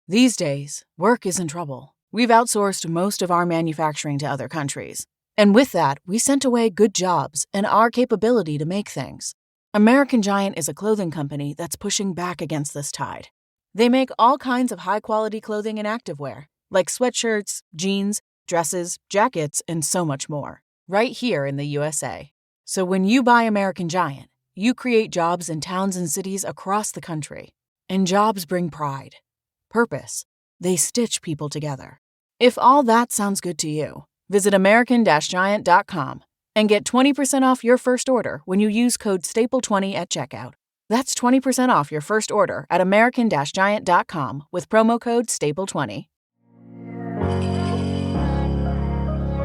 These days, work is in trouble. We've outsourced most of our manufacturing to other countries. And with that, we sent away good jobs and our capability to make things. American Giant is a clothing company that's pushing back against this tide. They make all kinds of high-quality clothing and activewear, like sweatshirts, jeans, dresses, jackets, and so much more, right here in the USA. So when you buy American Giant, you create jobs in towns and cities across the country. And jobs bring pride, purpose. They stitch people together. If all that sounds good to you, visit American-Giant.com and get 20% off your first order when you use code STAPLE20 at checkout. That's 20% off your first order at American-Giant.com with promo code STAPLE20.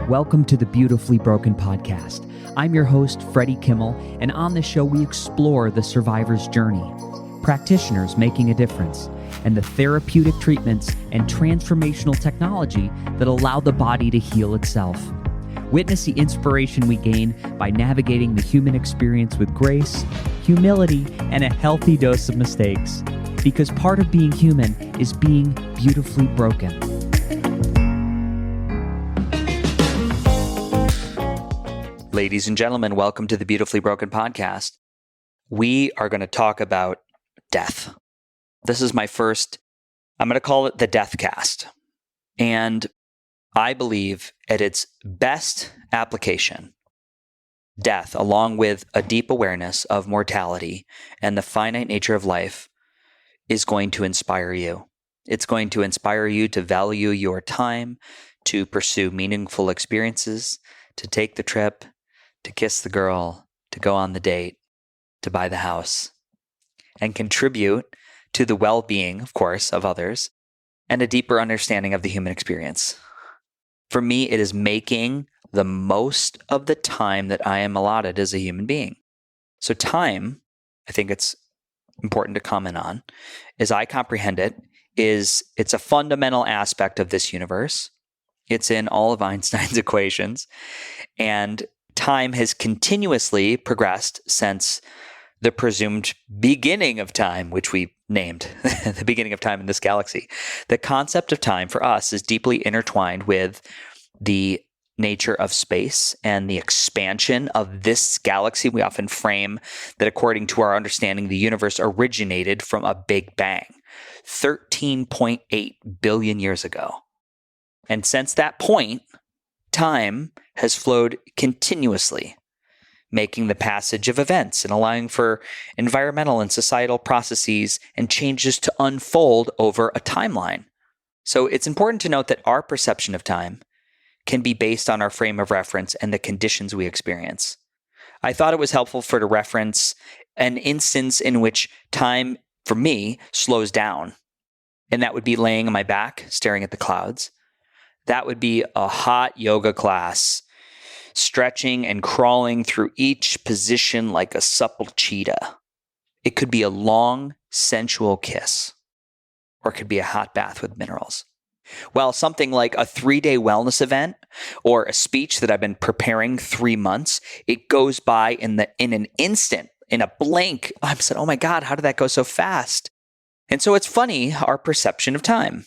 Welcome to the Beautifully Broken podcast. I'm your host, Freddie Kimmel, and on this show we explore the survivor's journey, practitioners making a difference, and the therapeutic treatments and transformational technology that allow the body to heal itself. Witness the inspiration we gain by navigating the human experience with grace, humility, and a healthy dose of mistakes. Because part of being human is being beautifully broken. Ladies and gentlemen, welcome to the Beautifully Broken podcast. We are going to talk about death. This is my first, I'm going to call it the Deathcast. And I believe at its best application, death, along with a deep awareness of mortality and the finite nature of life, is going to inspire you. It's going to inspire you to value your time, to pursue meaningful experiences, to take the trip, to kiss the girl, to go on the date, to buy the house, and contribute to the well-being, of course, of others, and a deeper understanding of the human experience. For me, it is making the most of the time that I am allotted as a human being. So time, I think it's important to comment on, as I comprehend it, it's a fundamental aspect of this universe. It's in all of Einstein's equations, and time has continuously progressed since the presumed beginning of time, which we named the beginning of time in this galaxy. The concept of time for us is deeply intertwined with the nature of space and the expansion of this galaxy. We often frame that according to our understanding, the universe originated from a big bang 13.8 billion years ago. And since that point, time has flowed continuously, making the passage of events and allowing for environmental and societal processes and changes to unfold over a timeline. So it's important to note that our perception of time can be based on our frame of reference and the conditions we experience. I thought it was helpful to reference an instance in which time, for me, slows down. And that would be laying on my back, staring at the clouds. That would be a hot yoga class, stretching and crawling through each position like a supple cheetah. It could be a long, sensual kiss, or it could be a hot bath with minerals. Well, something like a 3-day wellness event or a speech that I've been preparing 3 months, it goes by in an instant, in a blink. I'm saying, oh my God, how did that go so fast? And so it's funny, our perception of time.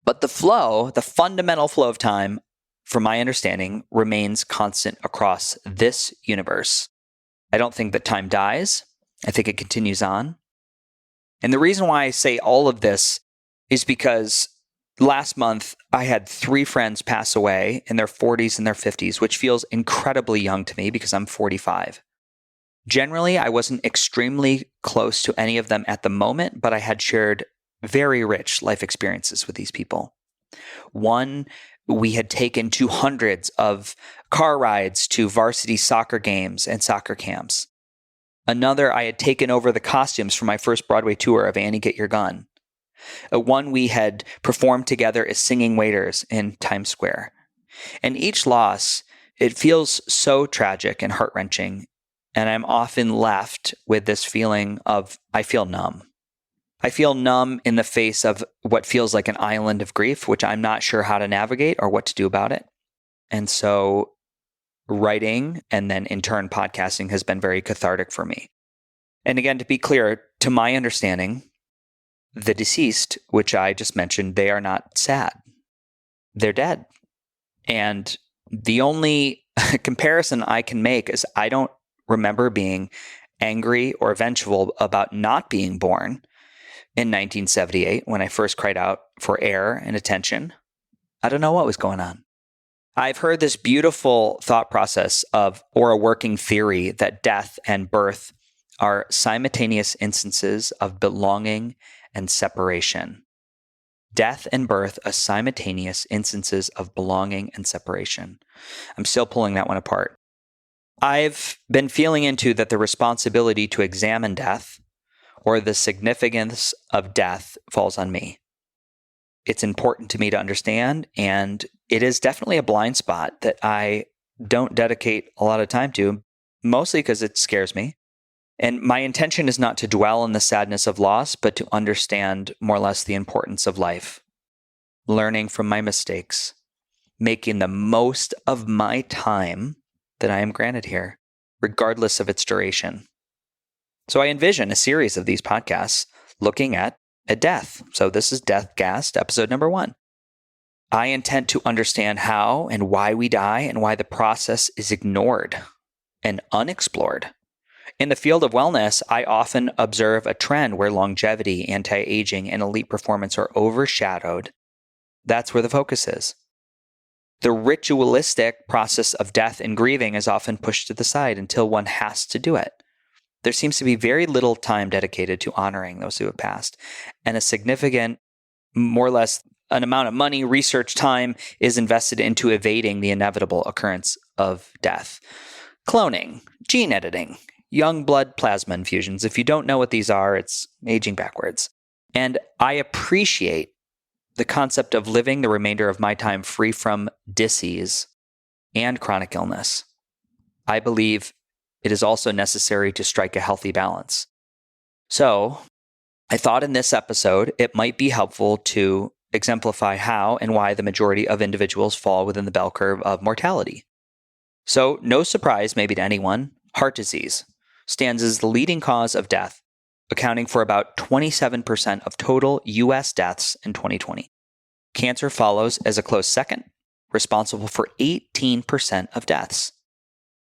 But the flow, the fundamental flow of time, from my understanding, remains constant across this universe. I don't think that time dies. I think it continues on. And the reason why I say all of this is because last month I had 3 friends pass away in their 40s and their 50s, which feels incredibly young to me because I'm 45. Generally, I wasn't extremely close to any of them at the moment, but I had shared very rich life experiences with these people. One, we had taken to hundreds of car rides to varsity soccer games and soccer camps. Another, I had taken over the costumes for my first Broadway tour of Annie Get Your Gun. One, we had performed together as singing waiters in Times Square. And each loss, it feels so tragic and heart-wrenching, and I'm often left with this feeling of, I feel numb. I feel numb in the face of what feels like an island of grief, which I'm not sure how to navigate or what to do about it. And so writing and then in turn podcasting has been very cathartic for me. And again, to be clear, to my understanding, the deceased, which I just mentioned, they are not sad. They're dead. And the only comparison I can make is I don't remember being angry or vengeful about not being born in 1978 when I first cried out for air and attention. I don't know what was going on. I've heard this beautiful thought process or a working theory that death and birth are simultaneous instances of belonging and separation. Death and birth are simultaneous instances of belonging and separation. I'm still pulling that one apart. I've been feeling into that the responsibility to examine death or the significance of death falls on me. It's important to me to understand, and it is definitely a blind spot that I don't dedicate a lot of time to, mostly because it scares me. And my intention is not to dwell in the sadness of loss, but to understand more or less the importance of life, learning from my mistakes, making the most of my time that I am granted here, regardless of its duration. So I envision a series of these podcasts looking at death. So this is Deathcast, episode number 1. I intend to understand how and why we die and why the process is ignored and unexplored. In the field of wellness, I often observe a trend where longevity, anti-aging, and elite performance are overshadowed. That's where the focus is. The ritualistic process of death and grieving is often pushed to the side until one has to do it. There seems to be very little time dedicated to honoring those who have passed, and a significant, more or less, an amount of money, research time is invested into evading the inevitable occurrence of death. Cloning, gene editing, young blood plasma infusions. If you don't know what these are, it's aging backwards. And I appreciate the concept of living the remainder of my time free from disease and chronic illness. I believe it is also necessary to strike a healthy balance. So I thought in this episode, it might be helpful to exemplify how and why the majority of individuals fall within the bell curve of mortality. So no surprise maybe to anyone, heart disease stands as the leading cause of death, accounting for about 27% of total U.S. deaths in 2020. Cancer follows as a close second, responsible for 18% of deaths.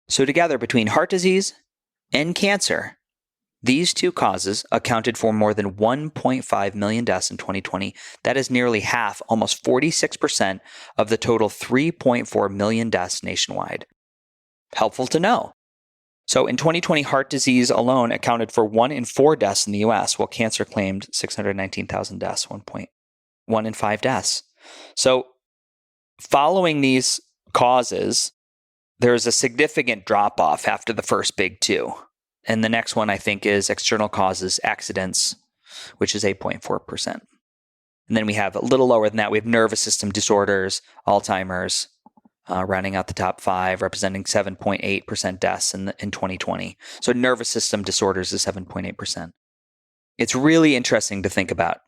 So together, between heart disease and cancer, these two causes accounted for more than 1.5 million deaths in 2020. That is nearly half, almost 46% of the total 3.4 million deaths nationwide. Helpful to know. So in 2020, heart disease alone accounted for 1 in 4 deaths in the U.S., while cancer claimed 619,000 deaths, 1 in 5 deaths. So following these causes, there's a significant drop-off after the first big two. And the next one, I think, is external causes, accidents, which is 8.4%. And then we have a little lower than that. We have nervous system disorders, Alzheimer's, rounding out the top 5, representing 7.8% deaths in 2020. So nervous system disorders is 7.8%. It's really interesting to think about.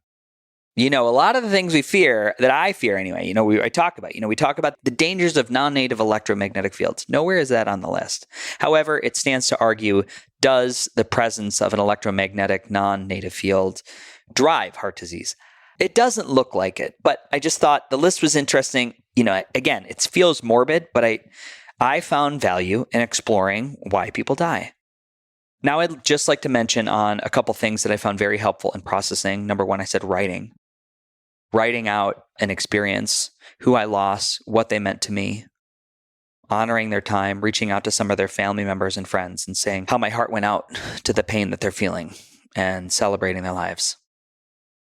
A lot of the things we fear, that I fear anyway, we talk about the dangers of non-native electromagnetic fields. Nowhere is that on the list. However, it stands to argue, does the presence of an electromagnetic non-native field drive heart disease? It doesn't look like it, but I just thought the list was interesting. Again, it feels morbid, but I found value in exploring why people die. Now, I'd just like to mention on a couple things that I found very helpful in processing. Number 1, I said writing out an experience, who I lost, what they meant to me, honoring their time, reaching out to some of their family members and friends and saying how my heart went out to the pain that they're feeling and celebrating their lives.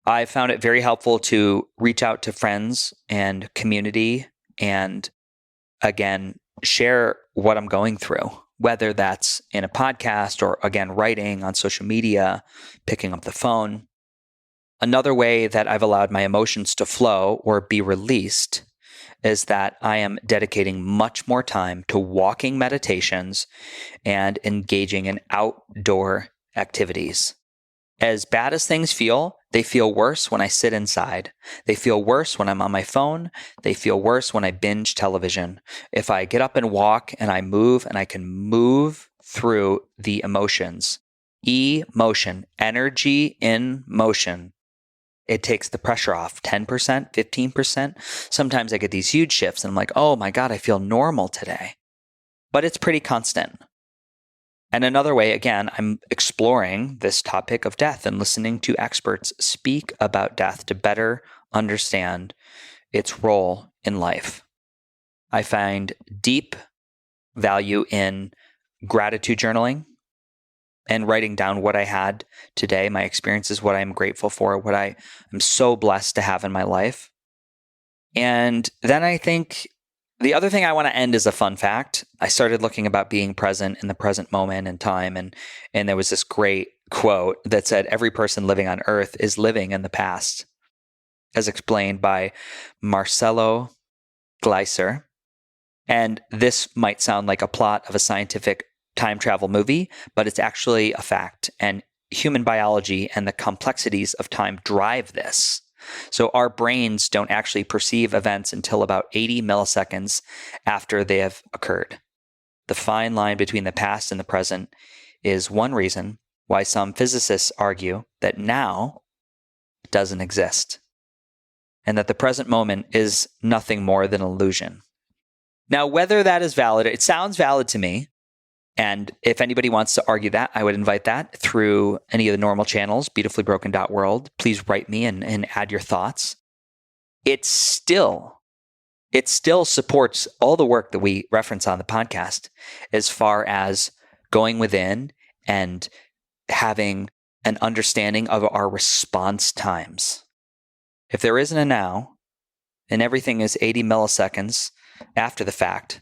I found it very helpful to reach out to friends and community and, again, share what I'm going through, whether that's in a podcast or, again, writing on social media, picking up the phone. Another way that I've allowed my emotions to flow or be released is that I am dedicating much more time to walking meditations and engaging in outdoor activities. As bad as things feel, they feel worse when I sit inside. They feel worse when I'm on my phone. They feel worse when I binge television. If I get up and walk and I move and I can move through the emotions, emotion, energy in motion, It takes the pressure off 10%, 15%. Sometimes I get these huge shifts and I'm like, oh my God, I feel normal today. But it's pretty constant. And another way, again, I'm exploring this topic of death and listening to experts speak about death to better understand its role in life. I find deep value in gratitude journaling and writing down what I had today, my experiences, what I'm grateful for, what I am so blessed to have in my life. And then I think the other thing I want to end is a fun fact. I started looking about being present in the present moment and time. And there was this great quote that said, every person living on earth is living in the past, as explained by Marcelo Gleiser. And this might sound like a plot of a scientific time travel movie, but it's actually a fact. And human biology and the complexities of time drive this. So our brains don't actually perceive events until about 80 milliseconds after they have occurred. The fine line between the past and the present is one reason why some physicists argue that now doesn't exist, and that the present moment is nothing more than illusion. Now, whether that is valid, it sounds valid to me. And if anybody wants to argue that, I would invite that through any of the normal channels, beautifullybroken.world. Please write me and add your thoughts. It still supports all the work that we reference on the podcast as far as going within and having an understanding of our response times. If there isn't a now and everything is 80 milliseconds after the fact,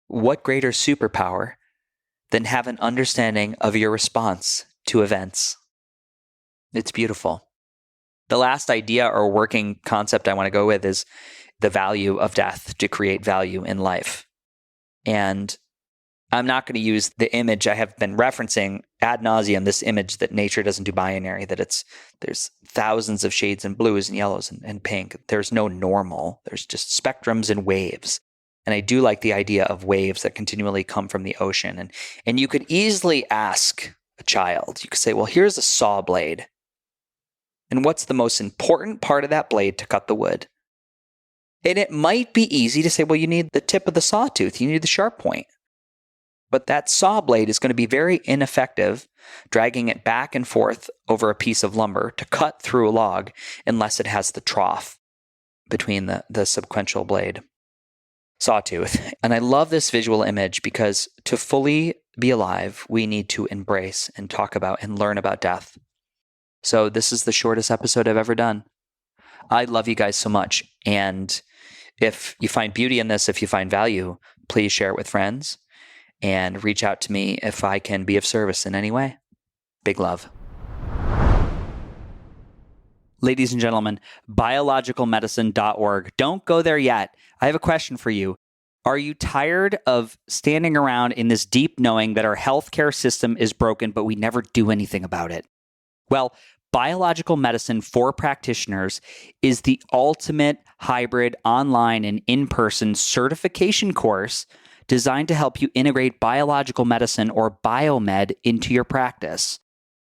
what greater superpower than have an understanding of your response to events? It's beautiful. The last idea or working concept I want to go with is the value of death to create value in life. And I'm not going to use the image I have been referencing ad nauseum, this image that nature doesn't do binary, that there's thousands of shades in blues and yellows and pink. There's no normal. There's just spectrums and waves. And I do like the idea of waves that continually come from the ocean. And you could easily ask a child, you could say, well, here's a saw blade. And what's the most important part of that blade to cut the wood? And it might be easy to say, well, you need the tip of the sawtooth. You need the sharp point. But that saw blade is going to be very ineffective, dragging it back and forth over a piece of lumber to cut through a log unless it has the trough between the sequential blade. Sawtooth. And I love this visual image because to fully be alive, we need to embrace and talk about and learn about death. So this is the shortest episode I've ever done. I love you guys so much. And if you find beauty in this, if you find value, please share it with friends and reach out to me if I can be of service in any way. Big love. Ladies and gentlemen, biologicalmedicine.org. Don't go there yet. I have a question for you. Are you tired of standing around in this deep knowing that our healthcare system is broken, but we never do anything about it? Well, Biological Medicine for Practitioners is the ultimate hybrid online and in-person certification course designed to help you integrate biological medicine or biomed into your practice.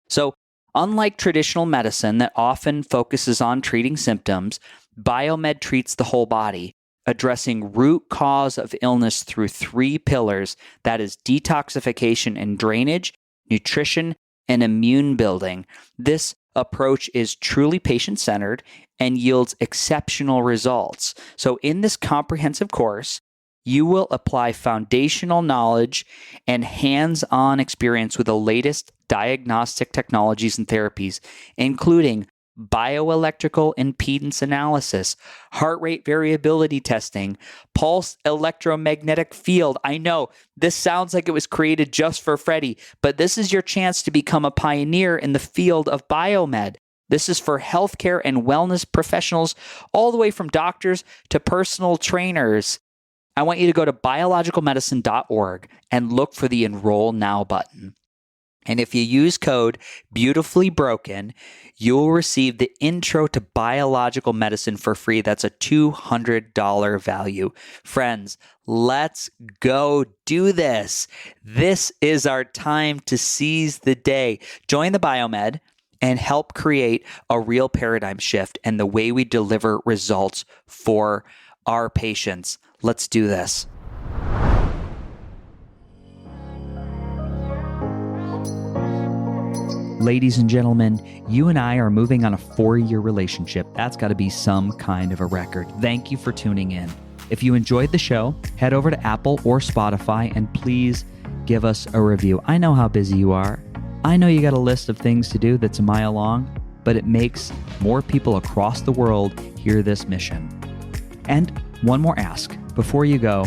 So, unlike traditional medicine that often focuses on treating symptoms, biomed treats the whole body, addressing root cause of illness through 3 pillars, that is detoxification and drainage, nutrition, and immune building. This approach is truly patient-centered and yields exceptional results. So in this comprehensive course, you will apply foundational knowledge and hands-on experience with the latest diagnostic technologies and therapies, including bioelectrical impedance analysis, heart rate variability testing, pulse electromagnetic field. I know this sounds like it was created just for Freddie, but this is your chance to become a pioneer in the field of biomed. This is for healthcare and wellness professionals, all the way from doctors to personal trainers. I want you to go to biologicalmedicine.org and look for the Enroll Now button. And if you use code BeautifullyBroken, you'll receive the Intro to Biological Medicine for free. That's a $200 value. Friends, let's go do this. This is our time to seize the day. Join the Biomed and help create a real paradigm shift and the way we deliver results for our patients. Let's do this. Ladies and gentlemen, you and I are moving on a 4-year relationship. That's got to be some kind of a record. Thank you for tuning in. If you enjoyed the show, head over to Apple or Spotify and please give us a review. I know how busy you are. I know you got a list of things to do that's a mile long, but it makes more people across the world hear this mission. And one more ask before you go.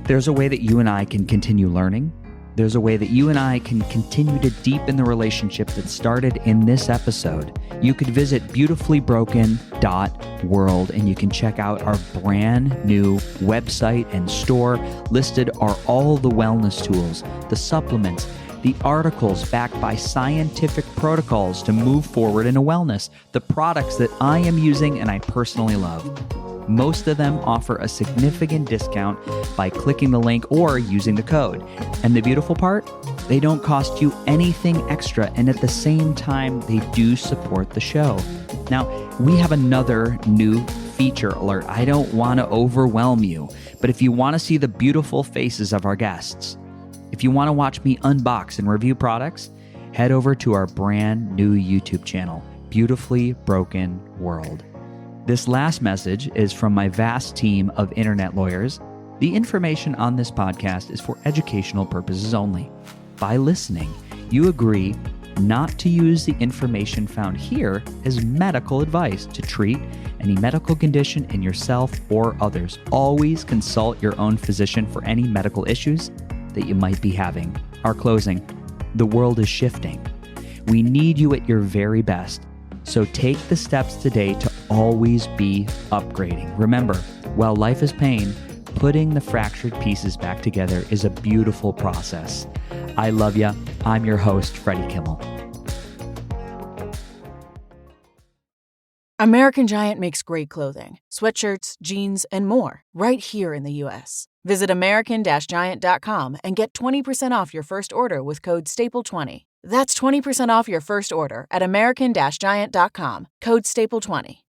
There's a way that you and I can continue learning. There's a way that you and I can continue to deepen the relationship that started in this episode. You could visit beautifully.broken.world and you can check out our brand new website and store. Listed are all the wellness tools, the supplements, the articles backed by scientific protocols to move forward into wellness, the products that I am using and I personally love. Most of them offer a significant discount by clicking the link or using the code. And the beautiful part? They don't cost you anything extra, and at the same time, they do support the show. Now, we have another new feature alert. I don't want to overwhelm you, but if you want to see the beautiful faces of our guests, if you want to watch me unbox and review products, head over to our brand new YouTube channel, Beautifully Broken World. This last message is from my vast team of internet lawyers. The information on this podcast is for educational purposes only. By listening, you agree not to use the information found here as medical advice to treat any medical condition in yourself or others. Always consult your own physician for any medical issues that you might be having. Our closing. The world is shifting. We need you at your very best. So take the steps today to always be upgrading. Remember, while life is pain, putting the fractured pieces back together is a beautiful process. I love you. I'm your host, Freddie Kimmel. American Giant makes great clothing, sweatshirts, jeans, and more right here in the U.S. Visit American-Giant.com and get 20% off your first order with code STAPLE20. That's 20% off your first order at American-Giant.com, code STAPLE20.